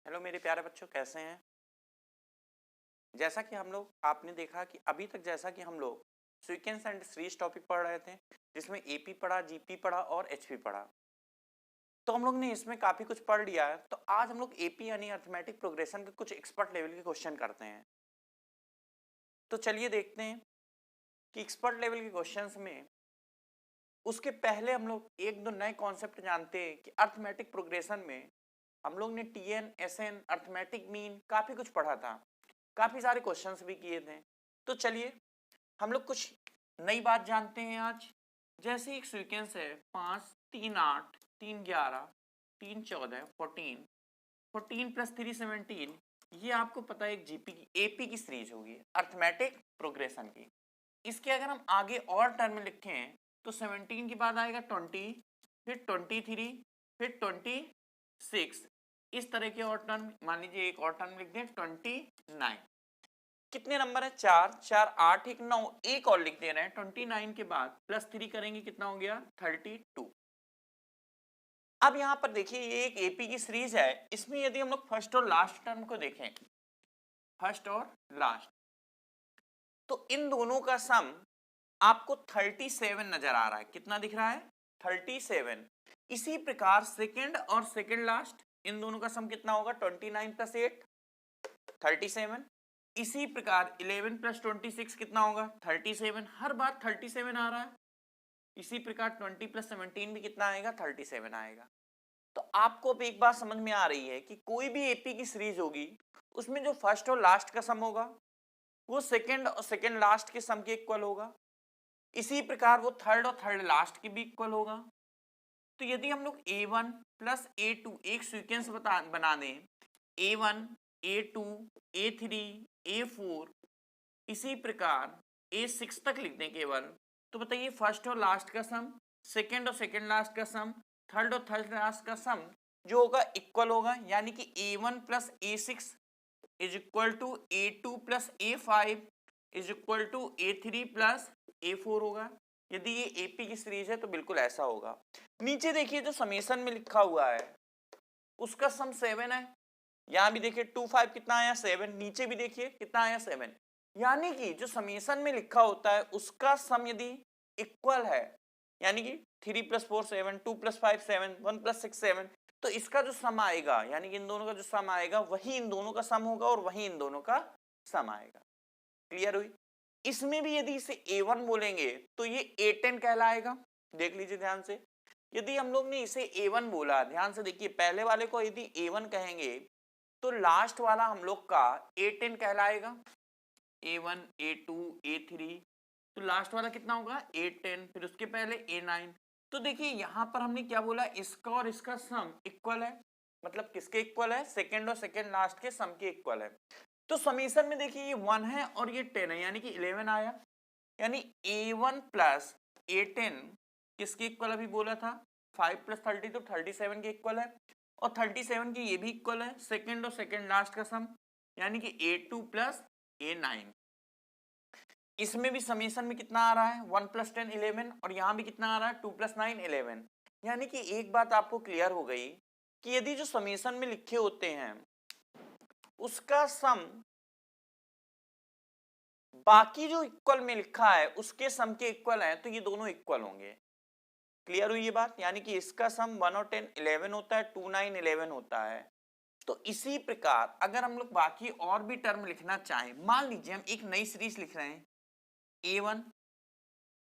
Hello मेरे प्यारे बच्चों, कैसे हैं। जैसा कि हम लोग आपने देखा कि अभी तक जैसा कि हम लोग सीक्वेंस एंड सीरीज टॉपिक पढ़ रहे थे, जिसमें एपी पढ़ा, जीपी पढ़ा और एचपी पढ़ा। तो हम लोग ने इसमें काफ़ी कुछ पढ़ लिया है। तो आज हम लोग एपी यानी अरिथमेटिक प्रोग्रेशन के कुछ एक्सपर्ट लेवल के क्वेश्चन करते हैं। तो चलिए देखते हैं कि एक्सपर्ट लेवल के क्वेश्चंस में उसके पहले हम लोग एक दो नए कॉन्सेप्ट जानते हैं कि अरिथमेटिक प्रोग्रेशन में हम लोग ने टीएन, एसएन, अरिथमेटिक मीन काफ़ी कुछ पढ़ा था, काफ़ी सारे क्वेश्चंस भी किए थे। तो चलिए हम लोग कुछ नई बात जानते हैं आज। जैसे एक सीक्वेंस है 5, 3, 8, 3, 11, 3, 14, 14, 14 प्लस 3, 17। ये आपको पता है एक जीपी की एपी की सीरीज होगी अरिथमेटिक प्रोग्रेशन की। इसके अगर हम आगे और टर्म लिखें तो 17 के बाद आएगा 20, फिर 23, फिर 26। इस तरह के और टर्म, मान लीजिए एक और टर्म लिख दें 29। कितने नंबर है? 4, 4, 8, 1, 9, एक और लिख दे रहे हैं 29 के बाद प्लस 3 करेंगे, कितना हो गया? 32। अब यहां पर देखिए ये एक एपी की सीरीज है। इसमें यदि हम लोग फर्स्ट और लास्ट टर्म को देखें, फर्स्ट और लास्ट, तो इन दोनों का सम आपको 37 नजर आ रहा है। कितना दिख रहा है? 37। इसी प्रकार सेकंड और सेकंड लास्ट, इन दोनों का सम कितना होगा? 29 प्लस 8, 37। इसी प्रकार 11 प्लस 26 कितना होगा? 37। हर बार 37 आ रहा है। इसी प्रकार 20 प्लस 17 भी कितना आएगा? 37 आएगा। तो आपको अब एक बात समझ में आ रही है कि कोई भी एपी की सीरीज होगी, उसमें जो फर्स्ट और लास्ट का सम होगा वो सेकंड और सेकंड लास्ट के सम के इक्वल होगा। इसी प्रकार वो थर्ड और थर्ड लास्ट के भी इक्वल होगा। तो यदि हम लोग A1 प्लस A2 एक सीक्वेंस बना दें, A1, A2, A3, A4, इसी प्रकार A6 तक लिख दें केवल, तो बताइए फर्स्ट और लास्ट का सम, सेकंड और सेकंड लास्ट का सम, थर्ड और थर्ड लास्ट का सम जो होगा इक्वल होगा। यानी कि A1 plus A6 is equal to A2 plus A5 is equal to A3 plus A4 होगा। यदि ये एपी की सीरीज है तो बिल्कुल ऐसा होगा। नीचे देखिए जो समेशन में लिखा हुआ है उसका सम 7 है। यहां भी देखिए 2, 5 कितना आया? 7। नीचे भी देखिए कितना आया? 7। यानी कि जो समेशन में लिखा होता है उसका सम यदि इक्वल है, यानी कि 3 प्लस 4 7, 2 प्लस 5 7, 1 प्लस 6 7, तो इसका जो सम आएगा, यानी कि इन दोनों का जो सम आएगा वही इन दोनों का सम होगा और वही इन दोनों का सम आएगा। क्लियर हुई? इसमें भी यदि इसे A1 बोलेंगे तो ये A10 कहलाएगा। देख लीजिए ध्यान से, यदि हम लोग ने इसे A1 बोला, ध्यान से देखिए पहले वाले को यदि A1 कहेंगे तो लास्ट वाला हम लोग का A10 कहलाएगा। A1, A2, A3, तो लास्ट वाला कितना होगा? A10। फिर उसके पहले A9। तो देखिए यहां पर हमने क्या बोला, इसका और इसका सम इक्वल है। मतलब किसके इक्वल है? सेकंड और सेकंड लास्ट के सम के इक्वल है। तो समीशन में देखिए ये 1 है और ये 10 है, यानी कि 11 आया। यानी A1 प्लस A10 किसके इक्वल अभी बोला था? 5 प्लस 30, तो 37 के इक्वल है। और 37 के ये भी इक्वल है, सेकंड और सेकंड लास्ट का सम, यानी कि A2 प्लस A9। इसमें भी समीशन में कितना आ रहा है? 1 प्लस 10 11, और यहां भी कितना आ रहा है? 2 प्लस 9 11। यानी कि एक बात आपको क्लियर हो गई कि यदि जो समीशन में लिखे होते हैं उसका सम बाकी जो इक्वल में लिखा है उसके सम के इक्वल है, तो ये दोनों इक्वल होंगे। क्लियर हुई ये बात? यानी कि इसका सम 1 और 10 11 होता है, 2 9 11 होता है। तो इसी प्रकार अगर हम लोग बाकी और भी टर्म लिखना चाहें, मान लीजिए हम एक नई सीरीज लिख रहे हैं A1,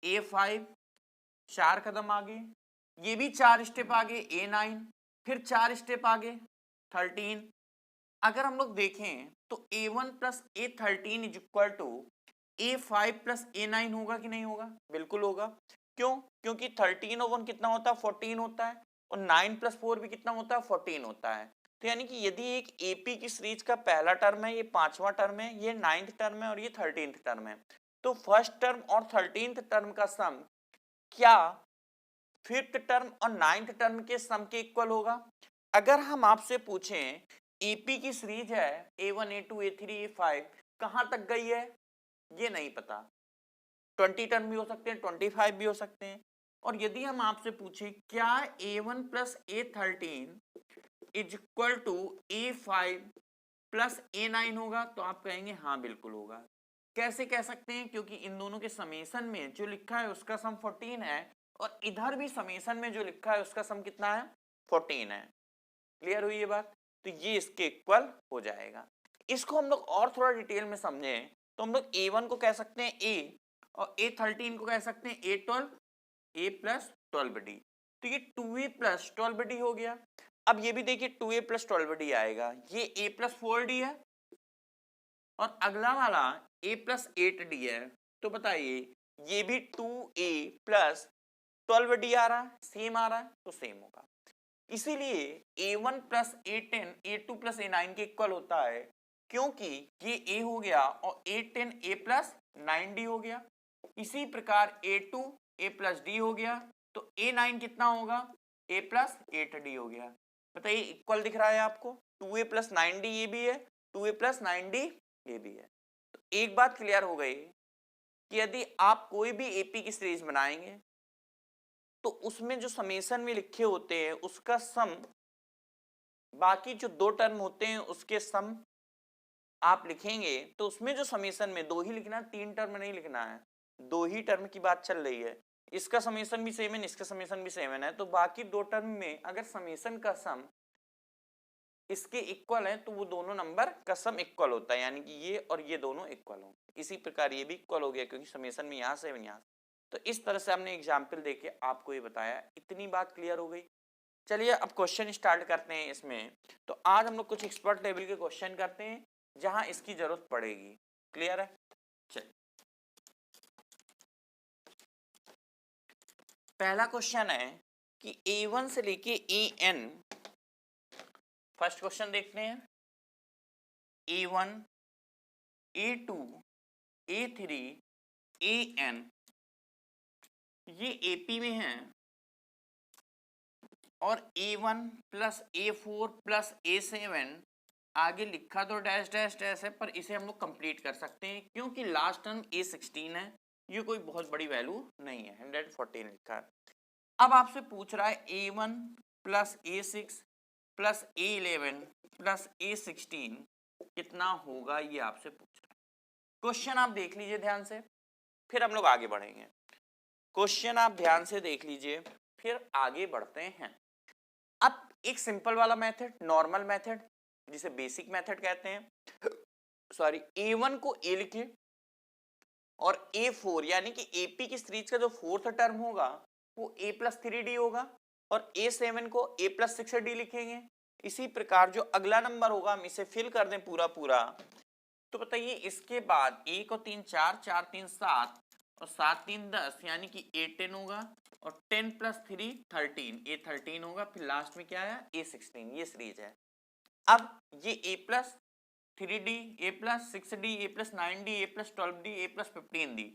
A5, 4 कदम आगे, ये भी 4 स्टेप आगे A9, फिर 4 स्टेप आगे 13। अगर हम लोग देखें तो A1 plus A13 is equal to A5 plus A9 होगा कि नहीं होगा? बिल्कुल होगा। क्यों? क्योंकि 13 और 1 कितना होता है? 14 होता है, और 9 प्लस 4 भी कितना होता है? 14 होता है। तो यानी कि यदि एक एपी की सीरीज का पहला टर्म है, ये 5वां टर्म है, ये 9th टर्म है और ये 13th टर्म है, तो फर्स्ट टर्म और 13th टर्म का सम क्या 5th टर्म और 9th टर्म के सम के इक्वल होगा? अगर हम आपसे पूछें एपी की सीरीज है A1, A2, A3, A5, कहां तक गई है? ये नहीं पता। 20 टर्म भी हो सकते हैं, 25 भी हो सकते हैं। और यदि हम आपसे पूछें क्या A1 plus A13 is equal to A5 plus A9 होगा? तो आप कहेंगे हाँ बिल्कुल होगा। कैसे कह सकते हैं? क्योंकि इन दोनों के समेशन में जो लिखा है उसका सम 14 है और इधर भी समेशन में जो लिखा है उसका सम कितना है? 14 है। क्लियर हुई ये बात? तो ये इसके इक्वल हो जाएगा। इसको हम लोग और थोड़ा डिटेल में समझें तो हम लोग A1 को कह सकते हैं A और A13 को कह सकते हैं A12, A प्लस 12D। तो ये 2A प्लस 12D हो गया। अब ये भी देखिए 2A प्लस 12D आएगा, ये A प्लस 4D है और अगला वाला A प्लस 8D है। तो बताइए ये भी 2A प्लस 12D आ रहा है, सेम आ रहा है, तो सेम होगा। इसीलिए A1 plus A10 A2 plus A9 के इक्वल होता है, क्योंकि ये A हो गया और A10 A प्लस 9D हो गया। इसी प्रकार A2 A प्लस D हो गया, तो A9 कितना होगा? A प्लस 8D हो गया। बताइए इक्वल दिख रहा है आपको? 2A प्लस 9D ये भी है, 2A प्लस 9D ये भी है। तो एक बात क्लियर हो गई कि यदि आप कोई भी एपी की सीरीज बनाएंगे तो उसमें जो समेशन में लिखे होते हैं उसका सम बाकी जो दो टर्म होते हैं उसके सम आप लिखेंगे, तो उसमें जो समेशन में दो ही लिखना है, 3 टर्म नहीं लिखना है, 2 ही टर्म की बात चल रही है। इसका समेशन भी सेम है, इसका समेशन भी सेम है, तो बाकी दो टर्म में अगर समेशन का सम इसके इक्वल है तो वो दोनों नंबर का सम इक्वल होता है, यानी कि ये और ये दोनों इक्वल हो। इसी प्रकार ये भी इक्वल हो गया क्योंकि समेशन में यहाँ से यहाँ। तो इस तरह से हमने एग्जाम्पल देके आपको ये बताया। इतनी बात क्लियर हो गई? चलिए अब क्वेश्चन स्टार्ट करते हैं इसमें। तो आज हम लोग कुछ एक्सपर्ट लेवल के क्वेश्चन करते हैं जहां इसकी जरूरत पड़ेगी। क्लियर है? चलिए पहला क्वेश्चन है कि A1 से लेके AN, फर्स्ट क्वेश्चन देखते हैं। A1 A2 A3 AN ये AP में है और A1 plus A4 plus A7 आगे लिखा तो डैश डैश डैश है, पर इसे हम लोग कंप्लीट कर सकते हैं क्योंकि लास्ट टर्म A16 है, ये कोई बहुत बड़ी वैल्यू नहीं है, 114 लिखा है। अब आपसे पूछ रहा है A1 plus A6 plus A11 plus A16 कितना होगा, ये आपसे पूछ रहा है। क्वेश्चन आप देख लीजिए ध्यान से, फिर हम लोग आगे बढ़ेंगे। क्वेश्चन आप ध्यान से देख लीजिए फिर आगे बढ़ते हैं। अब एक सिंपल वाला मेथड, नॉर्मल मेथड जिसे बेसिक मेथड कहते हैं, सॉरी, A1 को A लिखिए और A4 यानी कि AP की सीरीज का जो फोर्थ टर्म होगा वो A प्लस 3D होगा और A7 को A प्लस 6D लिखेंगे। इसी प्रकार जो अगला नंबर होगा हम इसे फिल कर दें पूरा पूरा। तो बताइए इसके बाद 1 और 3 4, 4 3 7 और 7 3 10 यानी कि A10 होगा और 10 प्लस 3 13, A13 होगा, फिर लास्ट में क्या है? A16। ये सीरीज है। अब ये A plus 3D A plus 6D A plus 9D A plus 12D A plus 15D,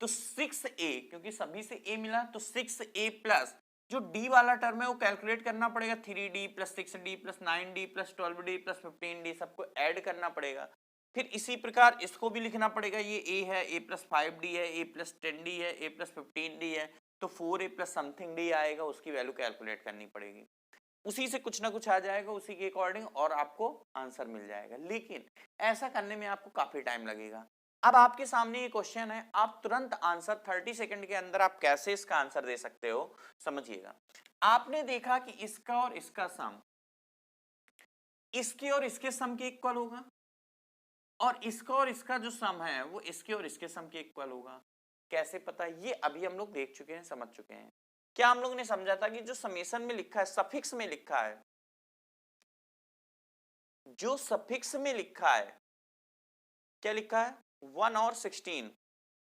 तो 6A क्योंकि सभी से A मिला तो 6A प्लस जो D वाला टर्म है वो कैलकुलेट करना पड़ेगा, 3D plus 6D plus 9D plus 12D plus 15D सबको ऐड करना पड़ेगा। फिर इसी प्रकार इसको भी लिखना पड़ेगा, ये A है, A प्लस 5D है, A प्लस 10D है, A प्लस 15D है, तो 4A प्लस समथिंग D आएगा, उसकी वैल्यू कैलकुलेट करनी पड़ेगी। उसी से कुछ ना कुछ आ जाएगा, उसी के अकॉर्डिंग और आपको आंसर मिल जाएगा, लेकिन ऐसा करने में आपको काफी टाइम लगेगा। अब आपके सामने ये क्वेश्चन है, आप तुरंत आंसर 30 सेकंड के अंदर आप कैसे इसका आंसर दे सकते हो, समझिएगा। आपने देखा कि इसका और इसका सम इसके और इसके सम के इक्वल होगा और इसका और इसका जो सम है वो इसके और इसके सम के इक्वल होगा। कैसे पता? ये अभी हम लोग देख चुके हैं, समझ चुके हैं। क्या हम लोग ने समझा था कि जो समेशन में लिखा है, सफिक्स में लिखा है, जो सफिक्स में लिखा है, क्या लिखा है? 1 और 16,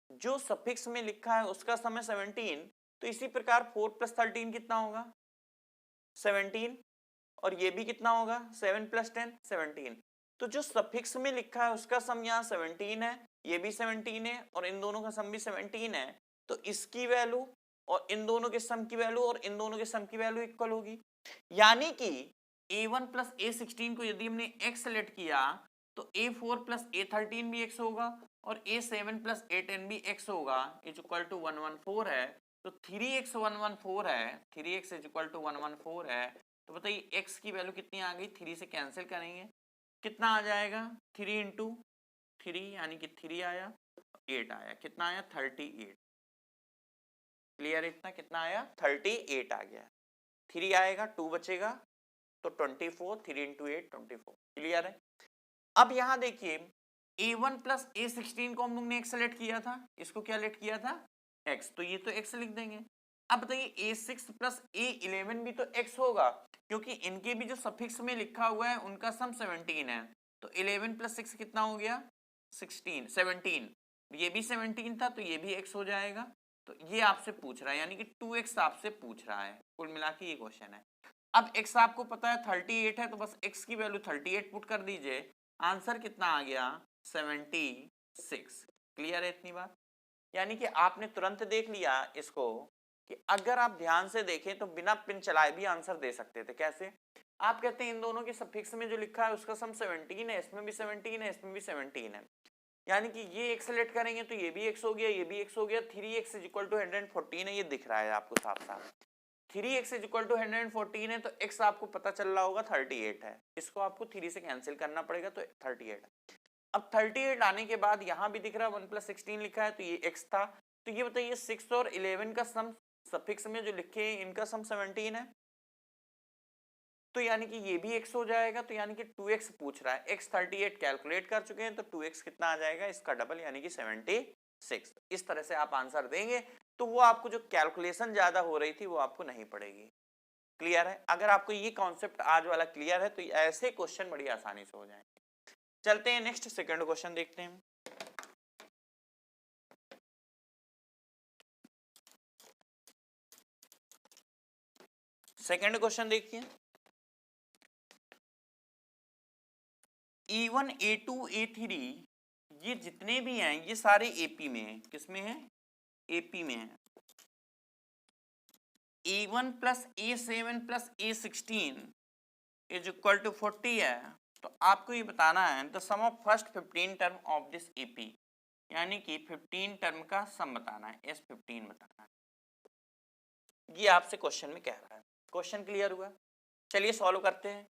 जो सफिक्स में लिखा है उसका सम है 17, तो इसी प्रकार 4 प्लस 13 कितना होगा? 17, और ये भी कितना होगा? 7 प्लस 10 17। तो जो सफिक्स में लिखा है उसका सम यहाँ 17 है, ये भी 17 है और इन दोनों का सम भी 17 है, तो इसकी वैल्यू और इन दोनों के सम की वैल्यू और इन दोनों के सम की वैल्यू इक्वल होगी। यानी कि A1 प्लस A16 को यदि हमने x सेलेक्ट किया तो A4 प्लस A13 भी x होगा और A7 प्लस A10 भी x होगा, इज इक्वल टू 114 है। तो 3x 114 है, 3x इज इक्वल टू 114 है, तो बताइए x की वैल्यू कितनी आ गई, 3 से कैंसिल करेंगे कितना आ जाएगा, 3 इंटू 3 यानी कि 3 आया, 8 आया, कितना आया 38। क्लियर, इतना कितना आया 38 आ गया। 3 आएगा 2 बचेगा तो 24, 3 इंटू 8 24। क्लियर है। अब यहां देखिए a1 प्लस a16 को हम लोग ने x सेलेक्ट किया था, इसको क्या लेट किया था x, तो ये तो x लिख देंगे। अब बताइए a6 प्लस a11 भी तो x होगा, क्योंकि इनके भी जो सफिक्स में लिखा हुआ है उनका सम 17 है, तो 11 प्लस 6 कितना हो गया 16, 17, ये भी 17 था तो ये भी x हो जाएगा। तो ये आपसे पूछ रहा है, यानी कि 2x आपसे पूछ रहा है, कुल मिला के ये क्वेश्चन है। अब x आपको पता है 38 है, तो बस x की वैल्यू 38 पुट कर दीजिए, आंसर कितना आ गया 76। क्लियर है इतनी बात। यानी कि आपने तुरंत देख लिया इसको कि अगर आप ध्यान से देखें तो बिना पिन चलाए भी आंसर दे सकते थे। कैसे, आप कहते हैं इन दोनों के सफिक्स में जो लिखा है उसका सम 17 है, इसमें भी 17 है, इसमें भी 17 है, यानी कि ये x सेलेक्ट करेंगे तो ये भी x हो गया, ये भी x हो गया, 3x = 114 है, ये दिख रहा है आपको साफ साफ। 3x = 114 है तो x आपको पता चल रहा होगा 38 है, इसको आपको 3 से कैंसिल करना पड़ेगा तो 38। अब 38 आने के बाद यहां भी दिख रहा है 1 + 16 लिखा है तो ये x था, तो ये बताइए 6 और 11 का सम सफिक्स में जो लिखे हैं इनका सम 17 है, तो यानी कि ये भी x हो जाएगा, तो यानी कि 2x पूछ रहा है, x 38 कैलकुलेट कर चुके हैं तो 2x कितना आ जाएगा इसका डबल यानी कि 76। इस तरह से आप आंसर देंगे तो वो आपको जो कैलकुलेशन ज्यादा हो रही थी वो आपको नहीं पड़ेगी। क्लियर है। अगर आपको ये कॉन्सेप्ट आज वाला क्लियर है तो ऐसे क्वेश्चन बड़ी आसानी से हो जाएंगे। चलते हैं नेक्स्ट सेकंड क्वेश्चन देखते हैं। सेकंड क्वेश्चन देखिए, E1 A2 A3 ये जितने भी हैं ये सारे एपी में हैं। किसमें है, एपी में है। A1 plus A7 plus A16 is equal to 40 है, तो आपको ये बताना है the sum of first 15 term of this AP, यानी कि 15 टर्म का सम बताना है, S15 बताना है, ये आपसे क्वेश्चन में कह रहा है। क्वेश्चन क्लियर हुआ, चलिए सॉल्व करते हैं।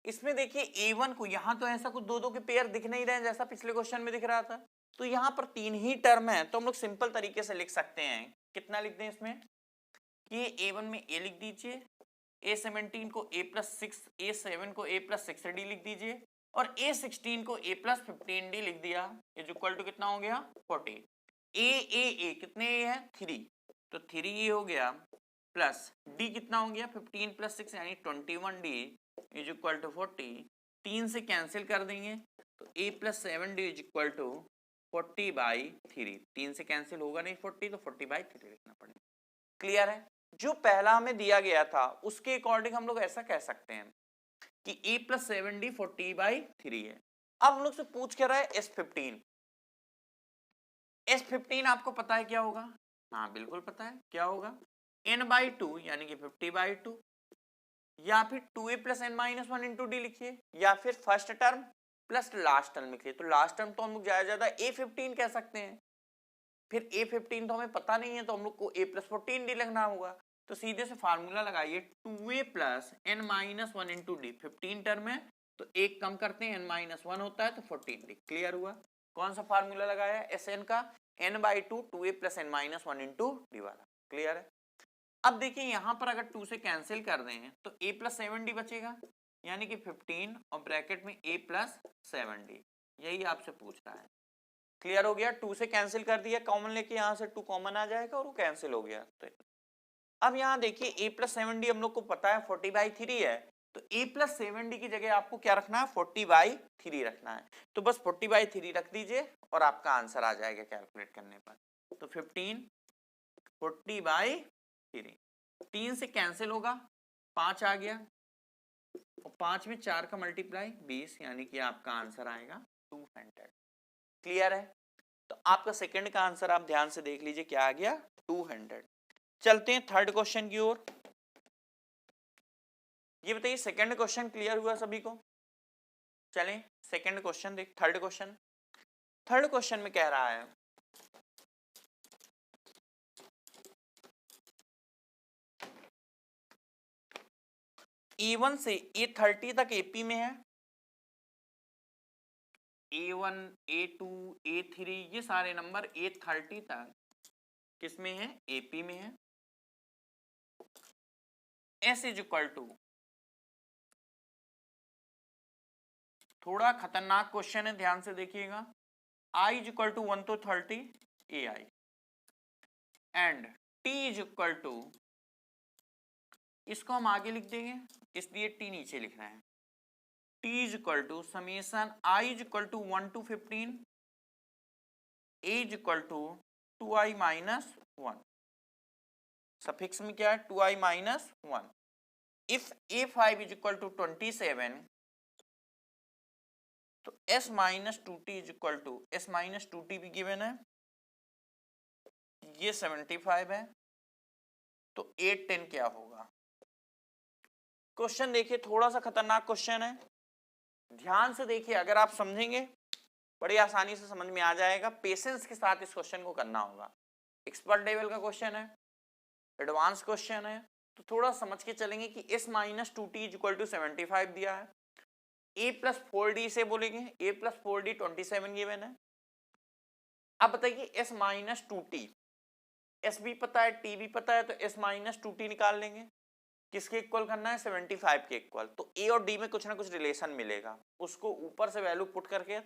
इसमें देखिए A1 को यहां तो ऐसा कुछ दो दो के पेयर दिख नहीं रहे जैसा पिछले क्वेश्चन में दिख रहा था, तो यहां पर 3 ही टर्म है, तो हम लोग सिंपल तरीके से लिख सकते हैं। कितना लिख दें इसमें कि A1 में A लिख दीजिए, A17 को A+6, A7 को A+6D लिख दीजिए और A16 को A+15D लिख दिया, इज इक्वल टू कितना हो गया 40। A कितने A है 3, तो 3A हो गया प्लस D कितना हो गया 15 + 6 यानी 21D इज इक्वल टू 40। 3 से कैंसिल कर देंगे तो A+7D इज इक्वल टू 40/3। 3 से कैंसिल होगा नहीं 40, तो 40/3 लिखना पड़ेगा। क्लियर है। जो पहला हमें दिया गया था उसके अकॉर्डिंग हम लोग ऐसा कह सकते हैं कि A+7D 40/3 है। अब हम लोग से पूछ क्या रहा है S15। S15 आपको पता है क्या होगा, हाँ बिल्कुल पता है क्या होगा, n/2 यानी कि 50/2, या फिर 2a + n-1 इंटू डी लिखिए, या फिर first term plus last term लिखिए। तो लास्ट टर्म तो हम लोग ज्यादा A15 कह सकते हैं, फिर A15 तो हमें पता नहीं है तो हम लोग को A+14D लिखना होगा। तो सीधे से फार्मूला लगाइए 2a + n-1 into D, 15 term है तो एक कम करते हैं n-1 होता है तो 14D। क्लियर हुआ। कौन सा फार्मूला लगाया Sn का, n/2 2a + n-1 into D वाला। क्लियर है। अब देखिए यहां पर अगर 2 से कैंसिल कर दें तो A+7D बचेगा, यानी कि 15 और ब्रैकेट में A+7D, यही आपसे पूछ रहा है। क्लियर हो गया। 2 से कैंसिल कर दिया, कॉमन लेके यहां से 2 कॉमन आ जाएगा और वो कैंसिल हो गया। तो अब यहां देखिए A+7D हम लोग को पता है 40/3 है, तो A+7D की जगह आपको क्या रखना है 40/3 रखना है, तो बस 40/3 रख दीजिए और आपका आंसर आ जाएगा कैलकुलेट करने पर। तो 15 40/3, 3 से कैंसिल होगा 5 आ गया और 5 में 4 का मल्टीप्लाई 20, यानी कि आपका आंसर आएगा 200। क्लियर है। तो आपका सेकंड का आंसर आप ध्यान से देख लीजिए क्या आ गया 200। चलते हैं थर्ड क्वेश्चन की ओर। ये बताइए सेकंड क्वेश्चन क्लियर हुआ सभी को। चलें सेकंड क्वेश्चन देख, थर्ड क्वेश्चन में कह रहा है A1 से A30 तक AP में है, A1 A2 A3 ये सारे नंबर A30 तक किसमें है, AP में है। S इज इक्वल टू, थोड़ा खतरनाक क्वेश्चन है, ध्यान से देखिएगा। I is equal to 1 to 30 AI and T is equal to, इसको हम आगे लिख देंगे इसलिए T नीचे लिख रहे हैं। T is equal to summation I is equal to 1 to 15 A is equal to 2i minus 1, suffix में क्या है 2i minus 1। If A5 is equal to 27 तो S minus 2t is equal to, S minus 2t भी given है, ये 75 है, तो 8 10 क्या होगा। क्वेश्चन देखिए, थोड़ा सा खतरनाक क्वेश्चन है, ध्यान से देखिए, अगर आप समझेंगे बड़ी आसानी से समझ में आ जाएगा। पेशेंस के साथ इस क्वेश्चन को करना होगा, एक्सपर्ट लेवल का क्वेश्चन है, एडवांस क्वेश्चन है, तो थोड़ा समझ के चलेंगे कि S minus 2t is equal to 75 दिया है, A प्लस 4d से बोलेंगे, A प्लस 4d 27 गिवन है। अब बताइए S माइनस 2t, S भी पता है T भी पता है, तो S माइनस 2t निकाल लेंगे, किसके इक्वल करना है 75 के इक्वल, तो A और D में कुछ ना कुछ रिलेशन मिलेगा, उसको ऊपर से वैल्यू पुट करके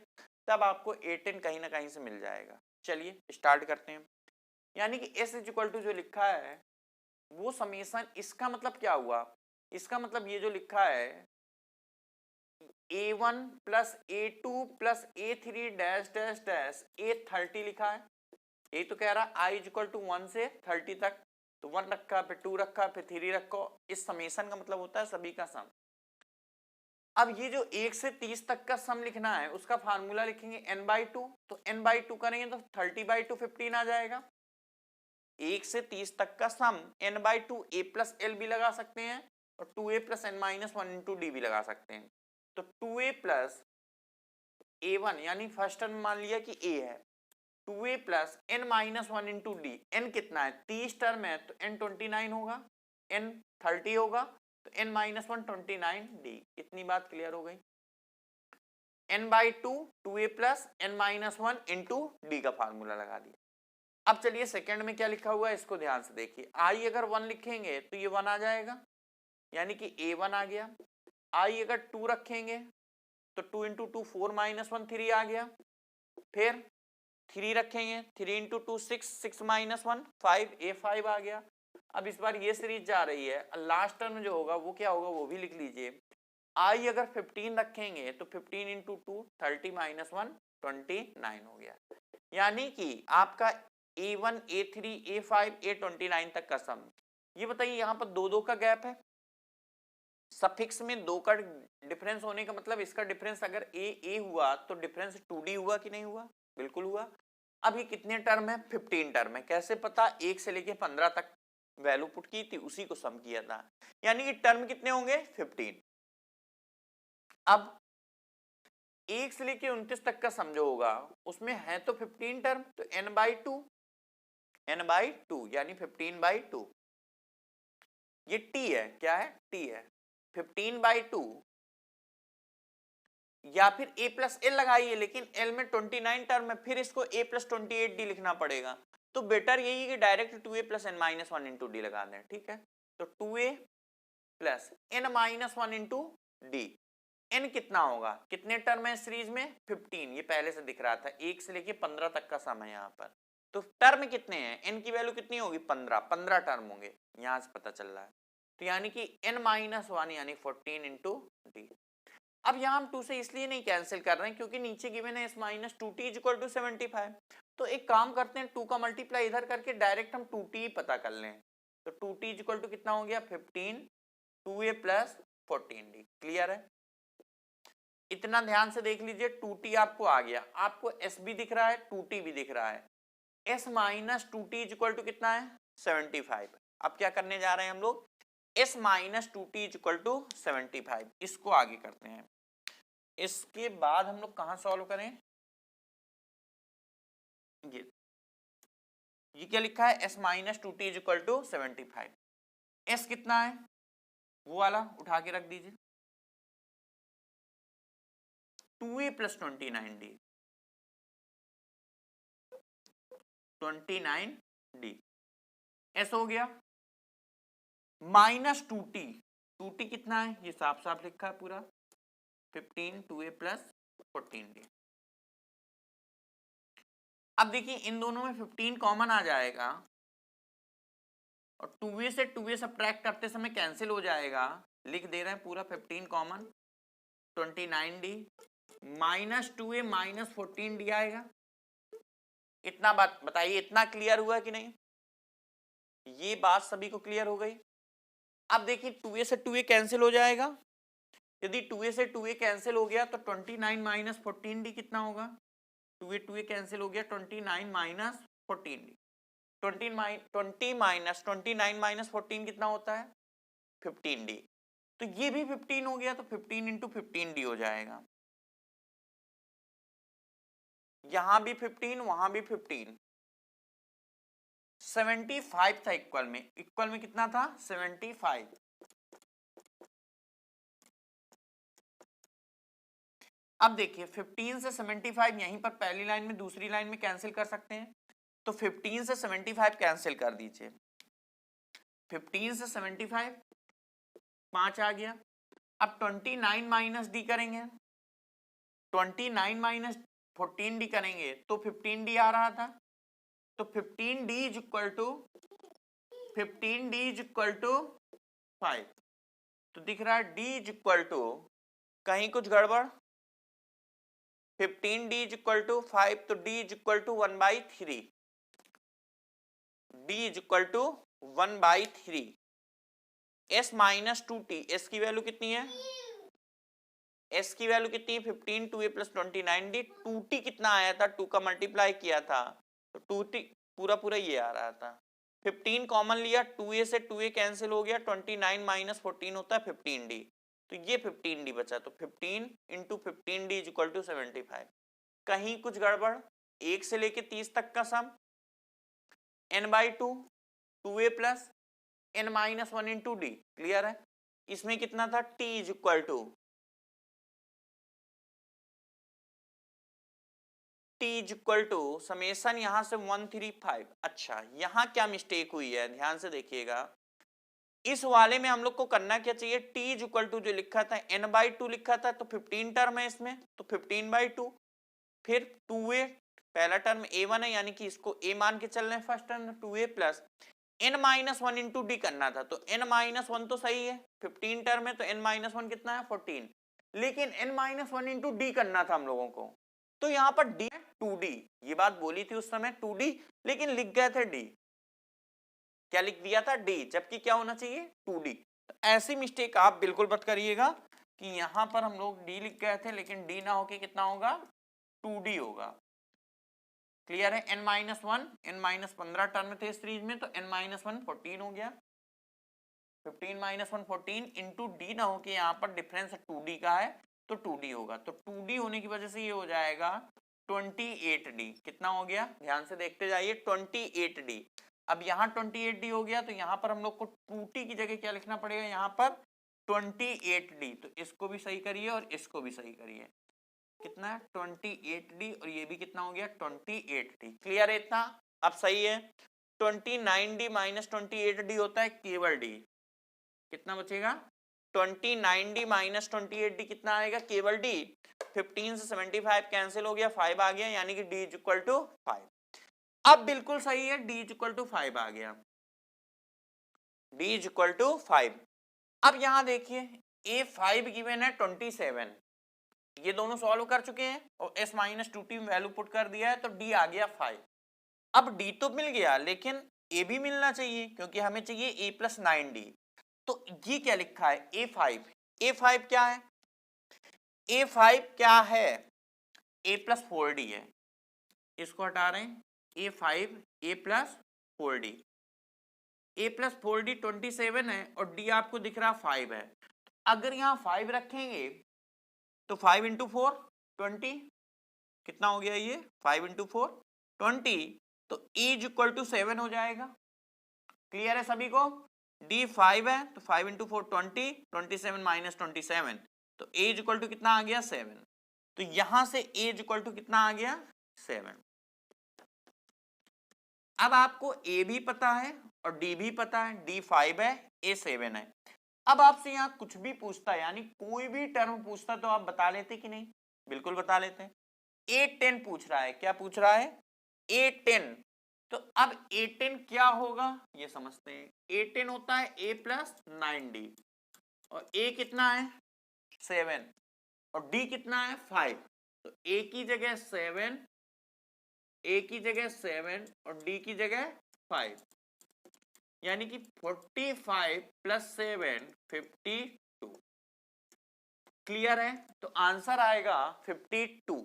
तब आपको 8 10 कहीं ना कहीं से मिल जाएगा। चलिए स्टार्ट करते हैं। यानी कि S इज इक्वल टू जो लिखा है वो समेशन, इसका मतलब क्या हुआ, इसका मतलब ये जो लिखा है A1 plus A2 plus A3 dash dash dash A30 लिखा है। ये तो कह रहा I इज इक्वल टू 1 से 30 तक, तो 1 रखा, फिर 2 रखा, फिर 3 रखो। इस समेशन का मतलब होता है सभी का सम। अब ये जो 1 से 30 तक का सम लिखना है उसका फार्मूला लिखेंगे n/2, तो n/2 करेंगे तो 30/2 15 आ जाएगा। 1 से 30 तक का sum n/2 a plus L भी लगा सकते हैं और 2a plus n minus 1 into D भी लगा सकते हैं। तो 2a प्लस a1 यानी फर्स्ट टर्म मान लिया कि a है, 2a plus n minus 1 into D, n कितना है 30 टर्म है तो n 29 होगा, n 30 होगा तो n माइनस 1 29 डी। इतनी बात क्लियर हो गई। n/2 2a plus n minus 1 into D का फार्मूला लगा दिया। अब चलिए सेकंड में क्या लिखा हुआ है इसको ध्यान से देखिए। i अगर 1 लिखेंगे तो ये 1 आ जाएगा, यानी कि a1 आ गया। i अगर 2 रखेंगे तो 2 इंटू 2 4 माइनस 1 3 आ गया। फिर 3 रखेंगे, 3 इंटू 2 6 6 माइनस 1 5 a5 आ गया। अब इस बार ये सीरीज जा रही है, लास्ट टर्म जो होगा वो क्या होगा वो भी लिख लीजिए। i अगर 15 रखेंगे तो 15 इंटू 2 30 माइनस 1 29 हो गया। यानी कि आपका a1 a3 a5 a29 तक का सम। ये बताइए यहाँ पर 2 2 का गैप है, सफिक्स में 2 का डिफरेंस होने का मतलब इसका डिफरेंस अगर a हुआ तो डिफरेंस 2d हुआ कि नहीं हुआ, बिल्कुल हुआ। अब ये कितने टर्म है 15 टर्म है, कैसे पता 1 से लेके 15 तक वैल्यू पुट की थी उसी को सम किया था, यानी कि टर्म कितने होंगे 15। अब 1 से लेके 29 तक का समझो होगा उसमें है तो 15 टर्म, तो n/2 यानी 15/2, ये t है, क्या है t है 15/2, या फिर a प्लस एल लगाइए, लेकिन l में 29 टर्म है, फिर इसको a प्लस 28d लिखना पड़ेगा, तो बेटर यही है कि direct 2a plus n minus 1 into D लगा दें। ठीक है, तो 2a plus n minus 1 into D, n कितना होगा, कितने टर्म है सीरीज में 15, ये पहले से दिख रहा था 1 से लेके 15 तक का सम है यहाँ पर, तो टर्म कितने हैं n की वैल्यू कितनी होगी 15 टर्म होंगे, यहां से पता चल रहा है। तो यानी कि n माइनस 1 यानी 14 इंटू डी। अब यहाँ हम 2 से इसलिए नहीं कैंसिल कर रहे हैं क्योंकि नीचे गिवन है s minus 2t equal to 75, तो एक काम करते हैं 2 का मल्टीप्लाई इधर करके डायरेक्ट हम 2t ही पता कर लें, तो 2t इक्वल टू कितना हो गया 15 2a प्लस 14d। क्लियर है, इतना ध्यान से देख लीजिए 2t आपको आ गया, आपको s भी दिख रहा है 2t भी दिख रहा है, s minus 2t equal to कितना है 75। अब क्या करने जा रहे हैं हम लोग s minus 2t equal to 75, इसको आगे करते हैं। इसके बाद हम लोग कहां सॉल्व करें, ये क्या लिखा है s minus 2t equal to 75, s कितना है वो वाला उठा के रख दीजिए, 2a प्लस 29d, 29d ऐसा हो गया, माइनस 2t, 2t कितना है ये साफ साफ लिखा है पूरा, 15 2a प्लस 14d। अब देखिए इन दोनों में 15 कॉमन आ जाएगा और 2a से 2a सब्ट्रैक्ट करते समय कैंसिल हो जाएगा, लिख दे रहे हैं पूरा 15 common, 29d minus 2a minus 14d आएगा। इतना बात बताइए, इतना क्लियर हुआ कि नहीं? ये बात सभी को क्लियर हो गई। अब देखिए 2a से 2a कैंसिल हो जाएगा, यदि 2a से 2a कैंसिल हो गया तो 29 माइनस 14d कितना होगा, 2a कैंसिल हो गया, 29 माइनस 14d, 20 माइनस 29 माइनस 14 कितना होता है 15d, तो ये भी 15 हो गया, तो 15 इंटू 15d हो जाएगा, यहां भी 15 वहां भी 15, 75 था इक्वल में कितना था 75। अब देखिए 15 से 75 यहीं पर पहली लाइन में दूसरी लाइन में कैंसिल कर सकते हैं, तो 15 से 75 कैंसिल कर दीजिए, 15 से 75 5 आ गया। अब 29 माइनस डी करेंगे, 29 माइनस 14d करेंगे तो 15d आ रहा था, तो 15d इज इक्वल टू 5, तो दिख रहा है d इज इक्वल टू, कहीं कुछ गड़बड़, 15d इज इक्वल टू 5, तो d is equal to 1/3, d is equal to 1/3, s minus 2t, s की वैल्यू कितनी है, s की वैल्यू कितनी है 15 2a प्लस 29d, 2t कितना आया था 2 का मल्टीप्लाई किया था तो 2t पूरा पूरा ये आ रहा था, 15 कॉमन लिया, 2a से 2a कैंसिल हो गया, 29 माइनस 14 होता है 15d, तो ये 15d बचा, तो 15 into 15d is equal to 75। कहीं कुछ गड़बड़, 1 से लेके 30 तक का sum n/2 2a plus n minus 1 into d, clear है। इसमें कितना था t is equal to summation यहां से 135। अच्छा यहां क्या मिस्टेक हुई है ध्यान से देखिएगा, इस वाले में हम लोग को करना क्या चाहिए, t इज इक्वल टू जो लिखा था n/2 लिखा था, तो 15 टर्म है इसमें तो 15/2, फिर 2a पहला टर्म a1 है यानी कि इसको a मान के चल रहे हैं first term, 2a plus n minus 1 into D करना था, तो n माइनस 1 तो सही है, 15 टर्म है तो n माइनस 1 कितना है 14, लेकिन n माइनस 1 इंटू डी करना था हम लोगों को, तो यहां पर d 2d, ये बात बोली थी उस समय 2d, लेकिन लिख गए थे d, क्या लिख दिया था d, जबकि क्या होना चाहिए 2d। तो ऐसी मिस्टेक आप बिल्कुल मत करिएगा कि यहां पर हम लोग d लिख गए थे लेकिन d ना होके कितना होगा 2d होगा, क्लियर है। n minus 1 n minus 15 term थे इस सीरीज में, तो n माइनस 1 14 हो गया, 15 माइनस 1 14 इंटू डी ना हो के यहाँ पर डिफरेंस 2d का है तो 2d होगा, तो 2d होने की वजह से ये हो जाएगा 28d, कितना हो गया ध्यान से देखते जाइए 28d। अब यहाँ 28d हो गया तो यहाँ पर हम लोग को 2t की जगह क्या लिखना पड़ेगा, यहाँ पर 28d, तो इसको भी सही करिए और इसको भी सही करिए, कितना 28d और ये भी कितना हो गया 28d, क्लियर है इतना। अब सही है, 29d माइनस 28d होता है केवल d, कितना बचेगा 29d माइनस 28d कितना आएगा केवल d, 15 से 75 कैंसिल हो गया 5 आ गया, यानी कि d इज इक्वल टू 5। अब बिल्कुल सही है, d इज इक्वल टू 5 आ गया, d इज इक्वल टू 5। अब यहां देखिए a5 गिवन है 27, ये दोनों सॉल्व कर चुके हैं और s minus 2t value put कर दिया है तो d आ गया 5। अब d तो मिल गया लेकिन a भी मिलना चाहिए क्योंकि हमें चाहिए a प्लस 9d, तो ये क्या लिखा है a5 क्या है, a5 क्या है a प्लस 4d है, इसको हटा रहे हैं a5 a plus 4d, a plus 4d 27 है और d आपको दिख रहा 5 है, अगर यहाँ 5 रखेंगे तो 5 इंटू 4 20, कितना हो गया ये 5 इंटू 4 20, तो e इज इक्वल टू 7 हो जाएगा, क्लियर है सभी को। डी 5 है तो 5 इंटू 4 20, 27 माइनस 27, तो ए इज इक्वल टू कितना आ गया 7। तो यहां से ए इज इक्वल टू कितना आ गया 7। अब आपको ए भी पता है और डी भी पता है, डी 5 है ए 7 है। अब आपसे यहां कुछ भी पूछता है, यानी कोई भी टर्म पूछता तो आप बता लेते कि नहीं? बिल्कुल बता लेते हैं। A10 पूछ रहा है, क्या पूछ रहा है? A10। तो अब A10 क्या होगा ये समझते हैं। A10 होता है A प्लस 9D, और A कितना है 7 और D कितना है 5। तो A की जगह 7, A की जगह 7 और D की जगह 5, यानी कि 45 प्लस 7 52। क्लियर है? तो आंसर आएगा 52।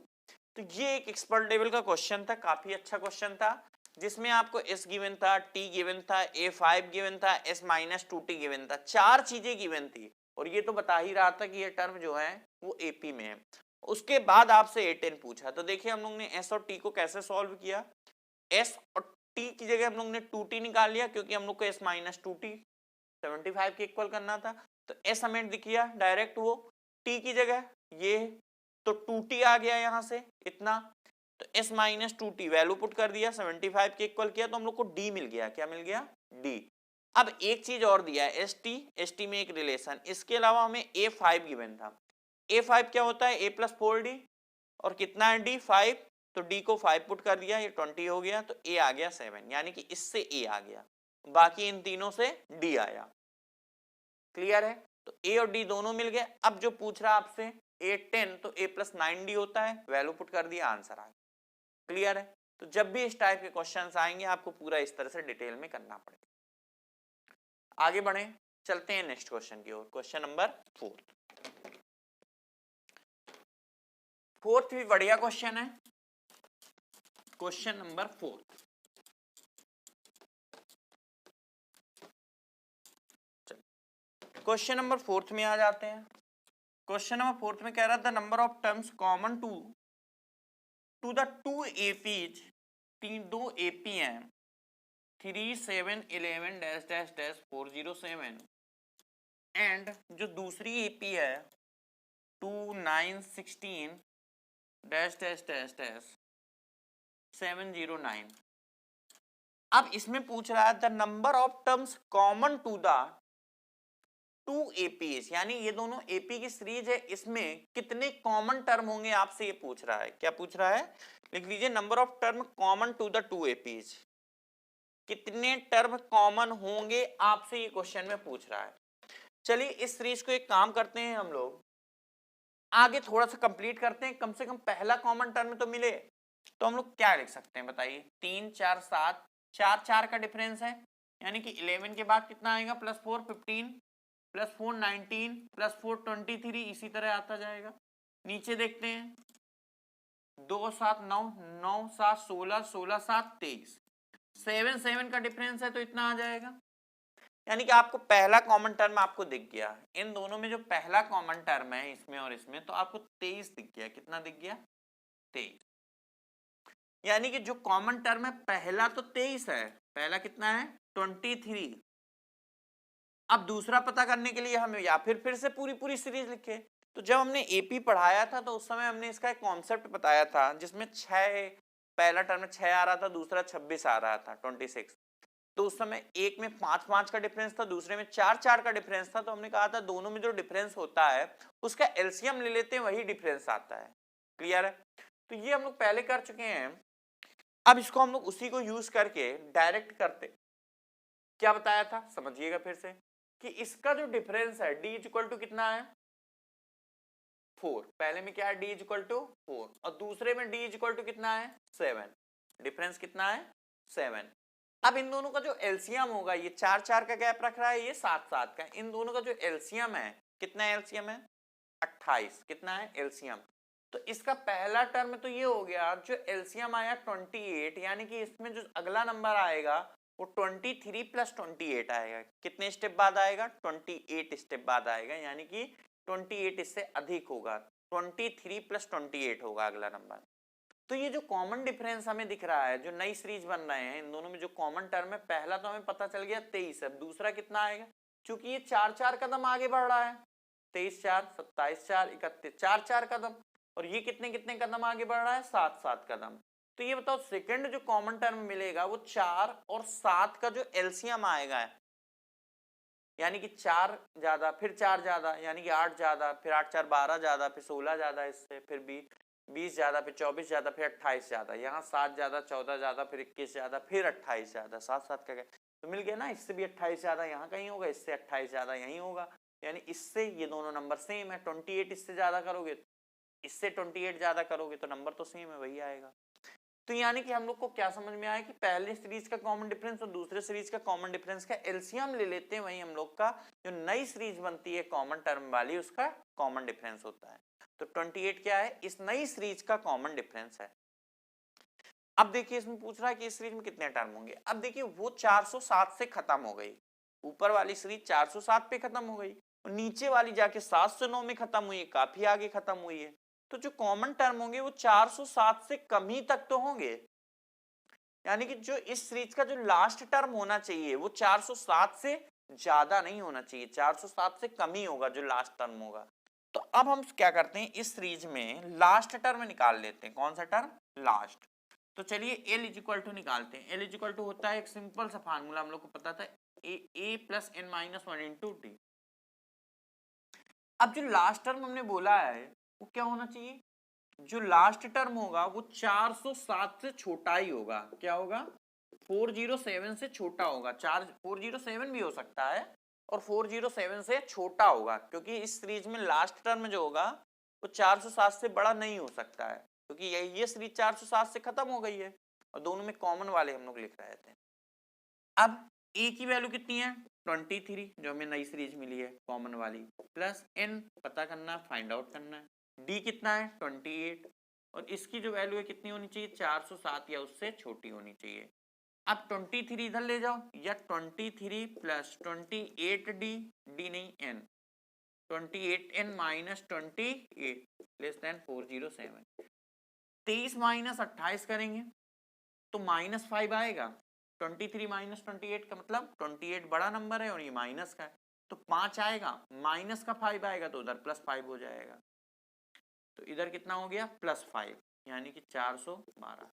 तो ये एक एक्सपर्ट लेवल का क्वेश्चन था, काफी अच्छा क्वेश्चन था, जिसमें आपको S गिवन था, T गिवन था, A5 गिवन था, S माइनस 2T गिवन था, चार चीजें गिवन थी। और ये तो बता ही रहा था कि ये टर्म जो है वो AP में है। उसके बाद आपसे A10 पूछा, तो देखिए हम लोग ने S और T को कैसे सॉल्व किया। S और T की जगह हम लोग ने 2T निकाल लिया, क्योंकि हम लोग को S माइनस 2T 75 के इक्वल करना था। तो S हमें दिख गया डायरेक्ट, वो T की जगह ये, तो 2T आ गया यहां से इतना। तो S minus 2T value put कर दिया, 75 के इक्वल किया, तो हम लोग को D मिल गया। क्या मिल गया? D। अब एक चीज और दिया है ST में एक रिलेशन, इसके अलावा हमें A5 गिवन था। A5 क्या होता है? A प्लस 4D, और कितना है D 5, तो D को 5 पुट कर दिया, ये 20 हो गया, तो A आ गया 7, यानी कि इससे A आ गया, बाकी इन तीनों से D आया। क्लियर है? तो A और D दोनों मिल गए। अब जो पूछ रहा आपसे A10, तो A प्लस 9D होता है, वैल्यू पुट कर दिया, आंसर आ गया। क्लियर है? तो जब भी इस टाइप के क्वेश्चंस आएंगे आपको पूरा इस तरह से डिटेल में करना पड़ेगा। आगे बढ़े, चलते हैं नेक्स्ट क्वेश्चन की ओर। क्वेश्चन नंबर 4th भी बढ़िया क्वेश्चन है। Question number 4, question number 4th में आ जाते हैं। क्वेश्चन नंबर 4th में कह रहा था number of terms common to the two APs, दो एपी हैं, 3 7 11 डैश डैश डैश 407, एंड जो दूसरी एपी है 2 9 16 डैश डैश डैश डैश 709। अब इसमें पूछ रहा है the number of terms common to the two APs, यानी ये दोनों एपी की सीरीज है, इसमें कितने कॉमन टर्म होंगे आपसे ये पूछ रहा है। क्या पूछ रहा है? लिख लीजिए, number of term common to the two APs, कितने टर्म कॉमन होंगे आपसे ये क्वेश्चन में पूछ रहा है। चलिए इस सीरीज को एक काम करते हैं, हम लोग आगे थोड़ा सा कंप्लीट करते हैं, कम से कम पहला कॉमन टर्म तो मिले। तो हम लोग क्या लिख सकते हैं बताइए? 3 4 7, 4 4 का डिफरेंस है, यानी कि 11 के बाद कितना आएगा? प्लस 4 15, प्लस 4 19, प्लस 4 23, इसी तरह आता जाएगा। नीचे देखते हैं, 2 7 9, 9 7 16, 16 7 23, 7 7 का डिफरेंस है, तो इतना आ जाएगा। यानी कि आपको पहला कॉमन टर्म आपको दिख गया, इन दोनों में जो पहला कॉमन टर्म है इसमें और इसमें, तो आपको 23 दिख गया। कितना दिख गया? 23। यानी कि जो कॉमन टर्म है पहला तो 23 है, पहला कितना है? 23। अब दूसरा पता करने के लिए हमें या फिर से पूरी सीरीज लिखे। तो जब हमने एपी पढ़ाया था तो उस समय हमने इसका एक कॉन्सेप्ट बताया था, जिसमें 6, पहला टर्म में 6 आ रहा था, दूसरा 26 आ रहा था, 26। तो उस समय एक में 5 5 का डिफरेंस था, दूसरे में 4 4 का डिफरेंस था। तो हमने कहा था दोनों में जो डिफरेंस होता है उसका एलसीएम ले लेते हैं, वही डिफरेंस आता है। क्लियर है? तो ये हम लोग पहले कर चुके हैं। अब इसको हम लोग उसी को यूज करके डायरेक्ट करते। क्या बताया था समझिएगा फिर से, कि इसका जो डिफरेंस है d इक्वल टू कितना है? 4। पहले में क्या है? d इक्वल टू 4, और दूसरे में d इक्वल टू कितना है? 7। डिफरेंस कितना है? 7। अब इन दोनों का जो एलसीएम होगा, ये 4 4 का गैप रख रहा है, ये 7 7 का, इन दोनों का जो एलसीएम है, कितना एलसीएम है? 28। कितना है एलसीएम? तो इसका पहला टर्म तो ये हो गया, जो एलसीएम आया 28, यानी कि इसमें जो अगला नंबर आएगा वो 23 प्लस 28 आएगा। कितने स्टेप बाद आएगा? 28 स्टेप बाद आएगा, यानी कि 28 इससे अधिक होगा, 23 प्लस 28 होगा अगला नंबर। तो ये जो कॉमन डिफरेंस हमें दिख रहा है, जो नई सीरीज बन रहे हैं, इन दोनों में जो कॉमन टर्म है, पहला तो हमें पता चल गया 23 है, दूसरा कितना आएगा, क्योंकि ये 4-4 कदम आगे बढ़ रहा है, 23-4 27-4 31, 4-4 कदम, और ये कितने कितने कदम आगे बढ़ रहा है, 7-7 कदम। तो ये बताओ सेकंड जो कॉमन टर्म मिलेगा वो 4 और 7 का जो एलसीएम आएगा, यानी कि 4 ज्यादा फिर 4 ज्यादा, यानी कि 8 ज्यादा फिर 8-4 12 ज्यादा फिर 16 ज्यादा, इससे फिर 20 ज्यादा फिर 24 ज्यादा फिर 28 ज्यादा, यहाँ 7 ज्यादा 14 ज्यादा फिर 21 ज्यादा फिर 28 ज्यादा, 7-7 का तो मिल गया ना, इससे भी 28 ज्यादा यहाँ कहीं होगा, इससे 28 ज्यादा यहीं होगा, यानी इससे ये दोनों नंबर सेम है। 28 इससे ज्यादा करोगे, इससे 28 ज्यादा करोगे तो नंबर तो सेम है, वही आएगा। तो यानी कि हम लोग को क्या समझ में आया कि पहले सीरीज का कॉमन डिफरेंस और दूसरे सीरीज का कॉमन डिफरेंस का एलसीएम ले लेते हैं, वही हम लोग का जो नई सीरीज बनती है कॉमन टर्म वाली उसका कॉमन डिफरेंस होता है। तो 28 क्या है, इस नई सीरीज का कॉमन डिफरेंस है। अब देखिए इसमें पूछ रहा है कि इस सीरीज में कितने टर्म होंगे। अब देखिए वो 407 से खत्म हो गई, ऊपर वाली सीरीज 407 पे खत्म हो गई और नीचे वाली जाके 7 से 9 में खत्म हुई है, काफी आगे खत्म हुई है। तो जो कॉमन टर्म होंगे वो 407 से कम ही तक तो होंगे, यानी कि जो इस सीरीज का जो लास्ट टर्म होना चाहिए वो 407 से ज्यादा नहीं होना चाहिए, 407 से कम ही होगा जो लास्ट टर्म होगा। तो अब हम क्या करते हैं, इस सीरीज में लास्ट टर्म निकाल लेते हैं। कौन सा टर्म, लास्ट। तो चलिए L इज इक्वल टू निकालते हैं। L इज इक्वल टू होता है एक सिंपल सा फार्मूला, हम लोग को पता था, a plus n minus 1 into T. अब जो लास्ट टर्म हमने बोला है वो क्या होना चाहिए, जो लास्ट टर्म होगा वो 407 से छोटा ही होगा। क्या होगा, 407 से छोटा होगा। 407 भी हो सकता है और 407 से छोटा होगा, क्योंकि इस सीरीज में लास्ट टर्म जो होगा वो 407 से बड़ा नहीं हो सकता है, क्योंकि ये सीरीज 407 से खत्म हो गई है और दोनों में कॉमन वाले हम लोग लिख रहे थे। अब a की वैल्यू कितनी है, 23, जो हमें नई सीरीज मिली है कॉमन वाली, प्लस n पता करना, फाइंड आउट करना है, d कितना है 28, और इसकी जो वैल्यू है कितनी होनी चाहिए, 407 या उससे छोटी होनी चाहिए। अब 23 इधर ले जाओ, या 23 प्लस 28d, d नहीं n, 28n minus 28 less than 407, 23 minus 28 करेंगे तो -5 आएगा। 23 माइनस 28 का मतलब 28 बड़ा नंबर है और ये माइनस का है, तो 5 आएगा, माइनस का 5 आएगा तो उधर +5 हो जाएगा। तो इधर कितना हो गया, +5, यानी कि 412।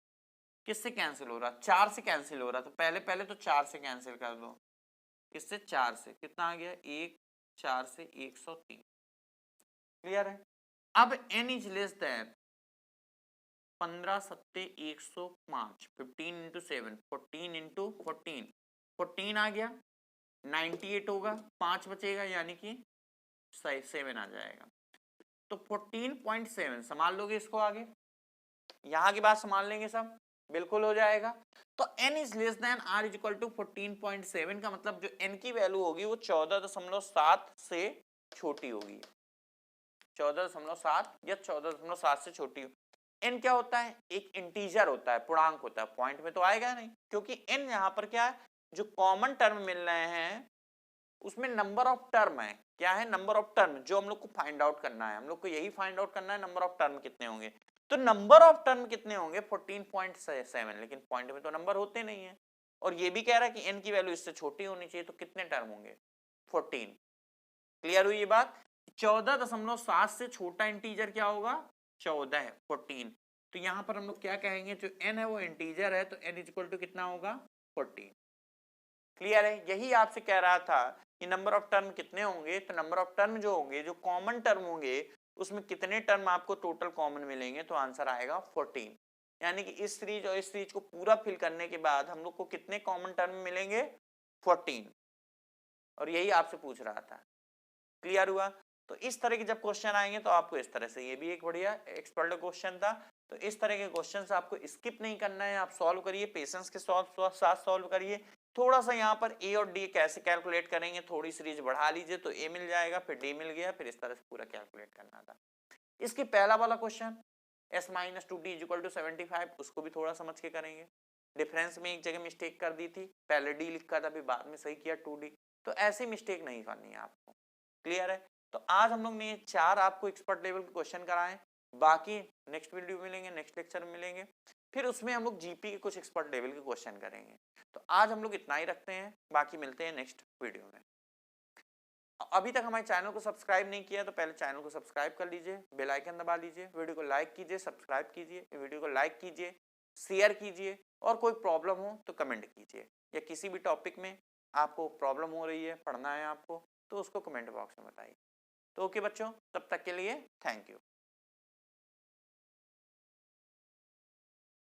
किससे कैंसिल हो रहा, 4 से कैंसिल हो रहा, तो पहले तो 4 से कैंसिल कर दो। किससे, 4 से, कितना आ गया 1, 4 से 103। क्लियर है। अब n इज लेस देन 15 सत्ते 105, 15 इंटू 7, 14 इंटू 14, 14 आ गया, 98 होगा, 5 बचेगा, यानी कि 7 आ जाएगा। तो 14.7 संभाल लोगे इसको, आगे यहाँ की बात संभाल लेंगे सब, बिल्कुल हो जाएगा। तो n is less than r is equal to 14.7 का मतलब जो n की वैल्यू होगी वो 14.7 से छोटी होगी, 14.7 या 14.7 से छोटी हो। n क्या होता है, एक इंटीजर होता है, पूर्णांक होता है, पॉइंट में तो आएगा नहीं, क्योंकि n यहाँ पर क्या है, जो कॉमन टर्म मिल रहे हैं उसमें नंबर ऑफ टर्म है। क्या है, नंबर ऑफ टर्म, जो हम लोग को फाइंड आउट करना है, हम लोग को यही फाइंड आउट करना है, नंबर ऑफ टर्म कितने होंगे। तो नंबर ऑफ टर्म कितने होंगे 14.7, लेकिन पॉइंट में तो नंबर होते नहीं है, और ये भी कह रहा है कि n की वैल्यू इससे छोटी होनी चाहिए, तो कितने टर्म होंगे 14। क्लियर हुई ये बात, 14.7 से छोटा इंटीजर क्या होगा, 14 है, 14। तो यहां पर हम लोग क्या कहेंगे, जो n है वो इंटीजर है, तो n इज इक्वल टू कितना होगा 14। क्लियर है, यही आपसे कह रहा था कि नंबर ऑफ टर्म कितने होंगे, तो नंबर ऑफ टर्म जो होंगे, जो कॉमन टर्म होंगे, उसमें कितने टर्म आपको टोटल कॉमन मिलेंगे, तो आंसर आएगा 14। यानी कि इस सीरीज और इस सीरीज को पूरा फिल करने के बाद हम लोग को कितने कॉमन टर्म मिलेंगे, 14, और यही आपसे पूछ रहा था। क्लियर हुआ। तो इस तरह के जब क्वेश्चन आएंगे तो आपको इस तरह से, ये भी एक बढ़िया एक्सपर्ट क्वेश्चन था, तो इस तरह के क्वेश्चन आपको स्किप नहीं करना है, आप सॉल्व करिए, पेशेंस के साथ सॉल्व करिए। थोड़ा सा यहाँ पर ए और डी कैसे कैलकुलेट करेंगे, थोड़ी सीरीज बढ़ा लीजिए तो ए मिल जाएगा, फिर डी मिल गया, फिर इस तरह से पूरा कैलकुलेट करना था। इसके पहला वाला question s minus 2d equal to 75, उसको भी थोड़ा समझ के करेंगे। डिफरेंस में एक जगह मिस्टेक कर दी थी, पहले डी लिखा था, फिर बाद में सही किया 2d, तो ऐसी मिस्टेक नहीं करनी है आपको। क्लियर है। तो आज हम लोग ने 4 आपको एक्सपर्ट लेवल के क्वेश्चन कराए, बाकी नेक्स्ट वीडियो मिलेंगे, नेक्स्ट लेक्चर में मिलेंगे, फिर उसमें हम लोग जीपी के कुछ एक्सपर्ट लेवल के क्वेश्चन करेंगे। तो आज हम लोग इतना ही रखते हैं, बाकी मिलते हैं नेक्स्ट वीडियो में। अभी तक हमारे चैनल को सब्सक्राइब नहीं किया तो पहले चैनल को सब्सक्राइब कर लीजिए, बेल आइकन दबा लीजिए, वीडियो को लाइक कीजिए, सब्सक्राइब कीजिए, वीडियो को लाइक कीजिए, शेयर कीजिए, और कोई प्रॉब्लम हो तो कमेंट कीजिए, या किसी भी टॉपिक में आपको प्रॉब्लम हो रही है, पढ़ना है आपको, तो उसको कमेंट बॉक्स में बताइए। तो ओके बच्चों, तब तक के लिए थैंक यू।